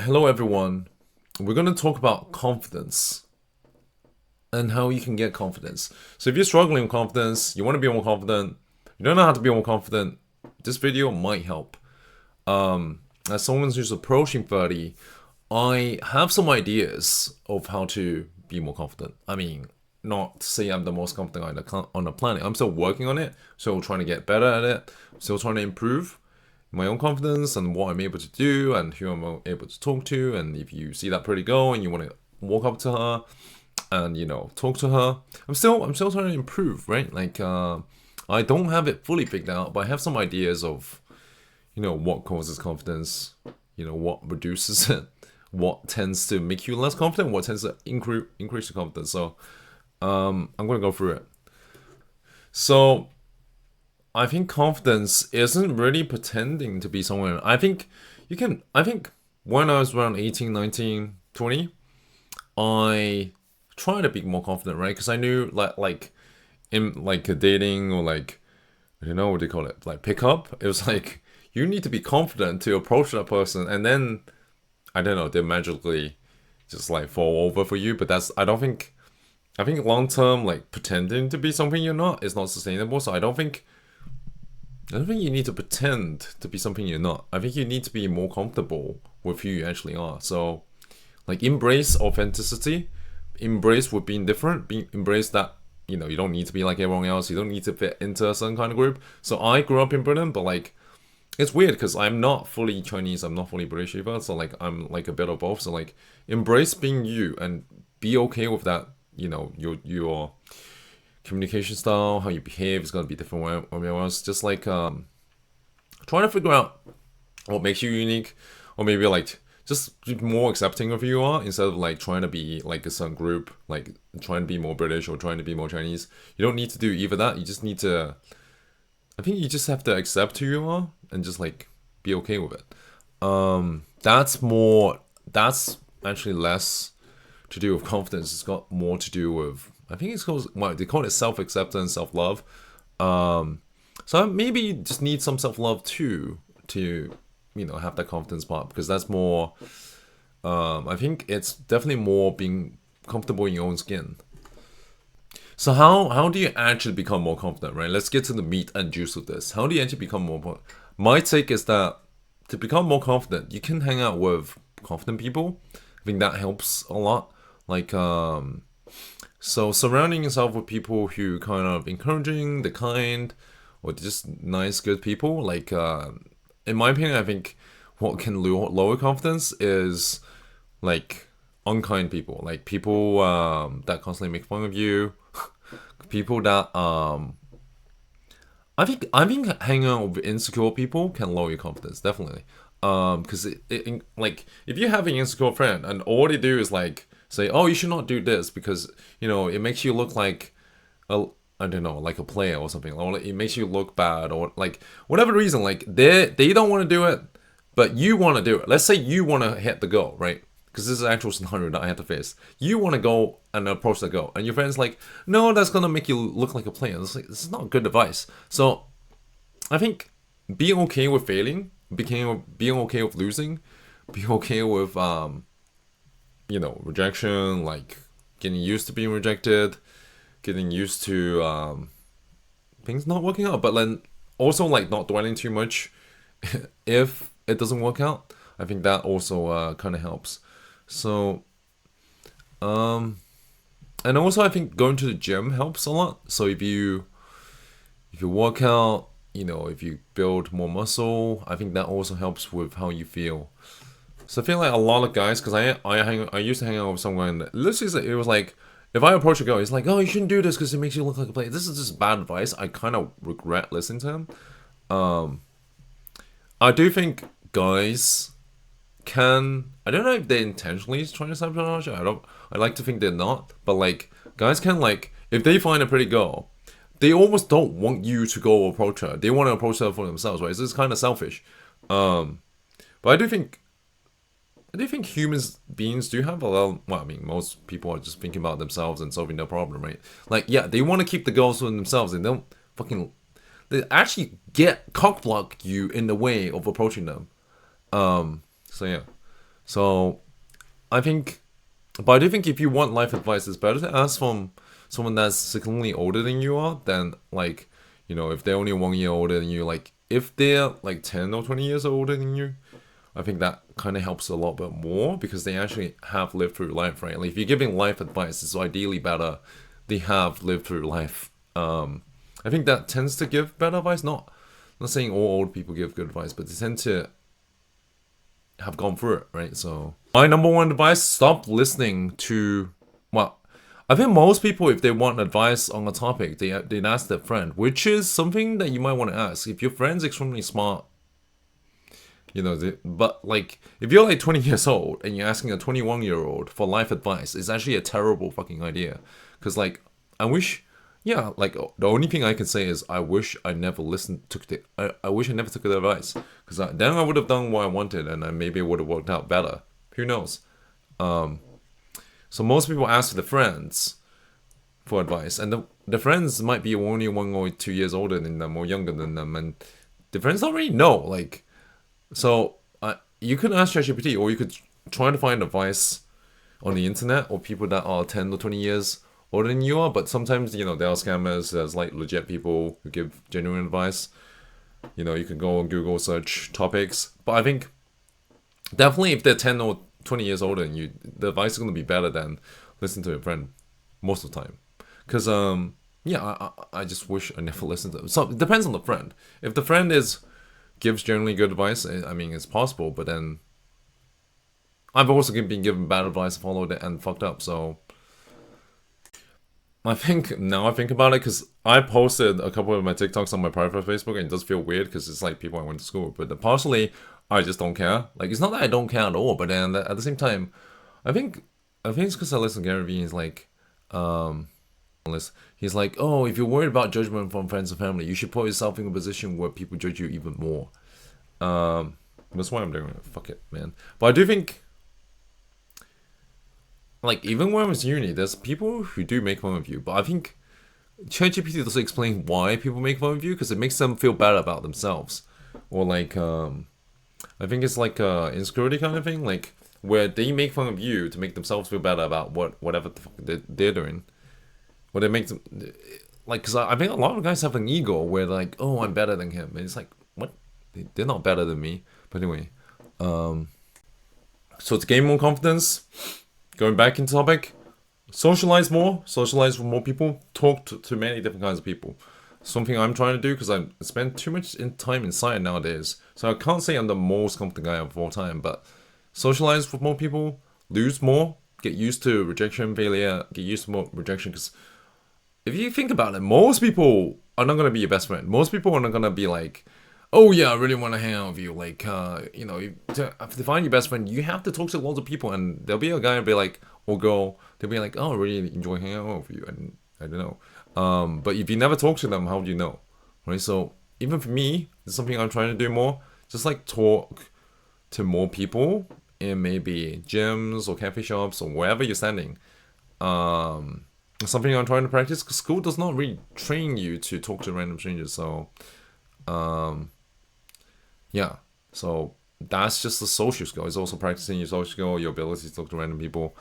Hello, everyone. We're going to talk about confidence and how you can get confidence. So, if you're struggling with confidence, you want to be more confident, you don't know how to be more confident, this video might help. As someone who's approaching 30, I have some ideas of how to be more confident. I mean, not to say I'm the most confident on the planet. I'm still working on it, still trying to get better at it, still trying to improve my own confidence and what I'm able to do and who I'm able to talk to. And if you see that pretty girl and you want to walk up to her and talk to her, I'm still trying to improve, right? I don't have it fully figured out, but I have some ideas of what causes confidence, what reduces it, what tends to make you less confident, what tends to increase your confidence. So I'm gonna go through it. So I think confidence isn't really pretending to be someone. I think when I was around 18, 19, 20, I tried to be more confident, right? Because I knew like in like a dating or like I don't know what they call it, like pickup. It was like you need to be confident to approach that person, and then I don't know, they magically just like fall over for you. But that's I think long term like pretending to be something you're not is not sustainable. So I don't think you need to pretend to be something you're not. I think you need to be more comfortable with who you actually are. So, like, embrace authenticity, embrace with being different, embrace that you don't need to be like everyone else. You don't need to fit into a certain kind of group. So I grew up in Britain, but like, it's weird because I'm not fully Chinese. I'm not fully British either. So like, I'm like a bit of both. So like, embrace being you and be okay with that. Your communication style, how you behave is gonna be different from everyone else. Just like trying to figure out what makes you unique, or maybe like just be more accepting of who you are instead of like trying to be like a certain group, like trying to be more British or trying to be more Chinese. You don't need to do either that. You just need to. I think you just have to accept who you are and just like be okay with it. That's more. That's actually less to do with confidence. It's got more to do with I think it's called well, they call it self acceptance, self love. So maybe you just need some self love too to have that confidence part because that's more. I think it's definitely more being comfortable in your own skin. So how do you actually become more confident, right? Let's get to the meat and juice of this. How do you actually become more? My take is that to become more confident, you can hang out with confident people. I think that helps a lot. Like so surrounding yourself with people who kind of encouraging, the kind, or just nice, good people. Like in my opinion, I think what can lower confidence is like unkind people, like people that constantly make fun of you, people that I think hanging out with insecure people can lower your confidence definitely. Because like if you have an insecure friend and all they do is like say, oh, you should not do this because it makes you look like a I don't know, like a player or something, or it makes you look bad, or like whatever reason, like they don't want to do it, but you want to do it. Let's say you want to hit the goal, right? Because this is an actual scenario that I had to face. You want to go and approach the goal, and your friend's like, "No, that's gonna make you look like a player." It's like this is not good advice. So I think being okay with failing, being okay with losing, being okay with rejection, like getting used to being rejected, getting used to things not working out, but then also like not dwelling too much if it doesn't work out. I think that also kind of helps. So, and also I think going to the gym helps a lot. So if you work out, if you build more muscle, I think that also helps with how you feel. So I feel like a lot of guys, because I used to hang out with someone. Literally, it was like if I approach a girl, he's like, "Oh, you shouldn't do this because it makes you look like a player." This is just bad advice. I kind of regret listening to him. I do think guys can. I don't know if they intentionally trying to sabotage it. I don't. I like to think they're not, but like guys can like if they find a pretty girl, they almost don't want you to go approach her. They want to approach her for themselves, right? So it's kind of selfish. But I do think humans beings do have a lot. Well, I mean, most people are just thinking about themselves and solving their problem, right? Like, yeah, they want to keep the girls for themselves, and don't fucking. They actually get cockblock you in the way of approaching them. So yeah. So I think, but I do think if you want life advice, it's better to ask from someone that's significantly older than you are than like, if they're only 1 year older than you, like if they're like 10 or 20 years older than you, I think that kind of helps a lot bit more because they actually have lived through life, right? Like if you're giving life advice, it's ideally better they have lived through life. I think that tends to give better advice. Not saying all old people give good advice, but they tend to have gone through it, right? So my number one advice: stop listening to. Well, I think most people, if they want advice on a topic, they'd ask their friend, which is something that you might want to ask. If your friend's extremely smart, but like if you're like 20 years old and you're asking a 21-year-old for life advice, it's actually a terrible fucking idea. Because like I wish, yeah, like the only thing I can say is I wish I never I wish I never took the advice because then I would have done what I wanted and maybe it would have worked out better. Who knows? So most people ask their friends for advice, and the friends might be only 1 or 2 years older than them or younger than them, and the friends don't really know. Like, so you could ask ChatGPT, or you could try to find advice on the internet, or people that are 10 or 20 years older than you are. But sometimes there are scammers. There's like legit people who give genuine advice. You can go on Google search topics, but I think definitely if they're 10 or 20 years older than you, the advice is going to be better than listen to a friend most of the time. Because, yeah, I just wish I never listened to them. So it depends on the friend. If the friend gives generally good advice, I mean, it's possible, but then I've also been given bad advice, followed it, and fucked up, so I think about it because I posted a couple of my TikToks on my private Facebook, and it does feel weird because it's like people I went to school with. But partially, I just don't care. Like it's not that I don't care at all, but then at the same time, I think it's because I listen to Gary Vee. He's like, oh, if you're worried about judgment from friends and family, you should put yourself in a position where people judge you even more. That's why I'm doing it. Fuck it, man. But I do think, like, even when I was uni, there's people who do make fun of you, but I think ChatGPT doesn't explain why people make fun of you because it makes them feel bad about themselves, or like, I think it's like a insecurity kind of thing, like where they make fun of you to make themselves feel better about whatever the fuck they're doing, or they make them like, because I think a lot of guys have an ego where they're like, oh, I'm better than him, and it's like, what? They're not better than me. But anyway, so to gain more confidence. Going back into topic, socialize with more people, talk to many different kinds of people. Something I'm trying to do because I spend too much time inside nowadays. So I can't say I'm the most confident guy of all time, but socialize with more people, lose more, get used to rejection, failure, get used to more rejection. Because if you think about it, most people are not going to be your best friend. Most people are not going to be like, oh yeah, I really want to hang out with you. Like, to find your best friend, you have to talk to lots of people, and there'll be a guy and be like, or girl, they'll be like, oh, I really enjoy hanging out with you, and I don't know. But if you never talk to them, how do you know, right? So even for me, it's something I'm trying to do more. Just like talk to more people in maybe gyms or cafe shops or wherever you're standing. Something I'm trying to practice because school does not really train you to talk to random strangers. So, yeah, so that's just the social skill. It's also practicing your social skill, your ability to talk to random people.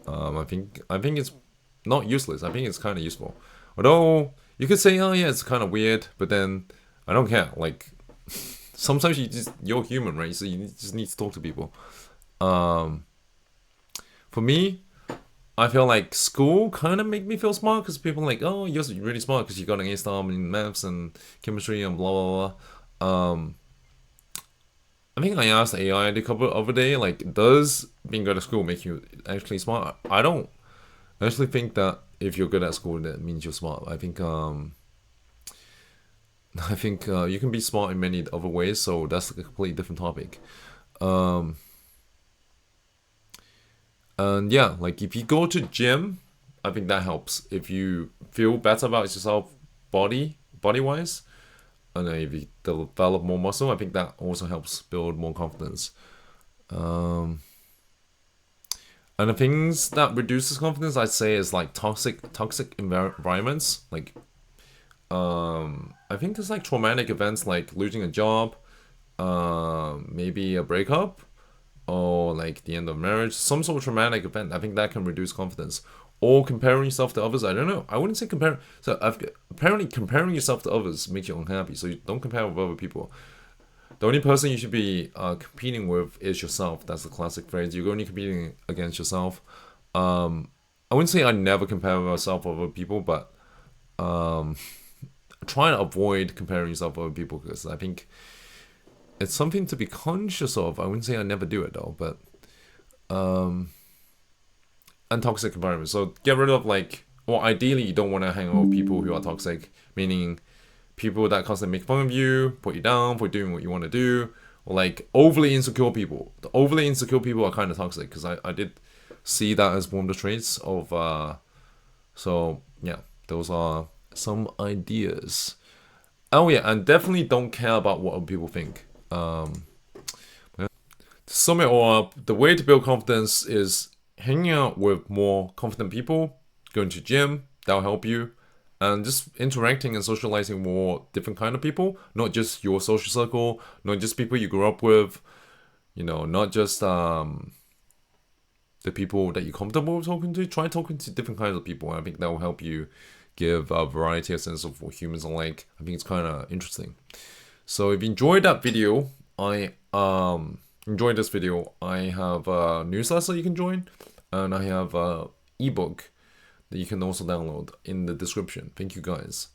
I think it's not useless. I think it's kind of useful. Although you could say, oh yeah, it's kind of weird, but then I don't care. Like sometimes you're human, right? So you just need to talk to people. For me, I feel like school kind of make me feel smart because people are like, oh, you're really smart because you got an A star in maths and chemistry and blah blah blah. I think I asked AI the couple other day, like, does being good at school make you actually smart? I don't actually think that if you're good at school, that means you're smart. I think you can be smart in many other ways, so that's a completely different topic. And yeah, like if you go to gym, I think that helps. If you feel better about yourself, body wise, and then if you develop more muscle, I think that also helps build more confidence. And the things that reduces confidence, I'd say, is like toxic environments. Like, I think there's like traumatic events like losing a job, maybe a breakup, or like the end of marriage, some sort of traumatic event. I think that can reduce confidence. Or comparing yourself to others. I don't know. I wouldn't say compare. So apparently comparing yourself to others makes you unhappy. So you don't compare with other people. The only person you should be competing with is yourself. That's the classic phrase. You're only competing against yourself. I wouldn't say I never compare myself with other people, but try to avoid comparing yourself with other people because I think it's something to be conscious of. I wouldn't say I never do it though, but and toxic environments. So get rid of like, or ideally you don't want to hang out with people who are toxic, meaning people that constantly make fun of you, put you down for doing what you want to do, or like overly insecure people. The overly insecure people are kind of toxic because I did see that as one of the traits of. So yeah, those are some ideas. Oh yeah, and definitely don't care about what other people think. To sum it all up, the way to build confidence is hanging out with more confident people, going to gym, that'll help you, and just interacting and socializing with more different kind of people, not just your social circle, not just people you grew up with, not just the people that you're comfortable with talking to. Try talking to different kinds of people, and I think that will help you give a variety of sense of what humans are like. I think it's kind of interesting. So if you enjoyed that video, I enjoyed this video, I have a newsletter you can join, and I have a ebook that you can also download in the description. Thank you guys.